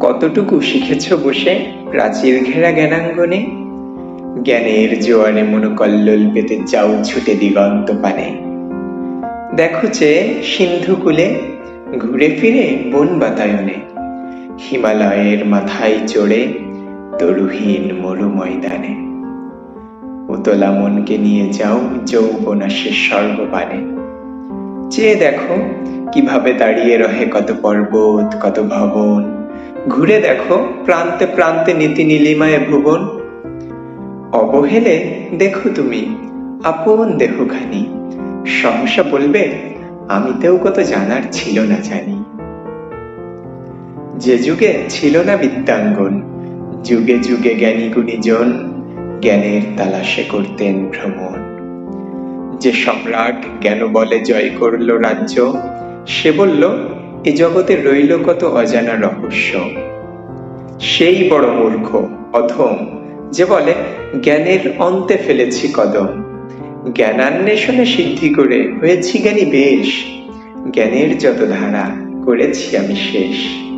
কতটুকু শিখেছ বসে প্রাচীর ঘেরা জ্ঞানাঙ্গনে? জ্ঞানের জোয়ারে মনোকল্লোল পেতে যাও ছুটে দিগন্ত পানে। দেখো চেয়ে সিন্ধু কূলে, ঘুরে ফিরে বন বাতায়নে, হিমালয়ের মাথায় চড়ে তরুহীন মরু ময়দানে। উতলা মনকে নিয়ে যাও যৌবনাশের সর্বপানে। চেয়ে দেখো কিভাবে দাঁড়িয়ে রহে কত পর্বত, কত ভবন। ঘুরে দেখো প্রান্তে প্রান্তে নীতি নীলিমায় ভুবন। অবহেলে দেখো তুমি আপন দেহখানি, সহসা বলবে আমিতেও কত জানার ছিল না জানি। যে যুগে ছিল না বিদ্যাঙ্গন, যুগে যুগে জ্ঞানী গুণীজন জ্ঞানের তালাশে করতেন ভ্রমণ। যে সম্রাট জ্ঞান বলে জয় করলো রাজ্য, সে বলল এ জগতে রইল কত অজানা রহস্য। সেই বড় মূর্খ অধম যে বলে জ্ঞানের অন্তে ফেলেছি কদম। জ্ঞানান্বেষণে সিদ্ধি করে হয়েছি জ্ঞানী বেশ, জ্ঞানের যত ধারা করেছি আমি শেষ।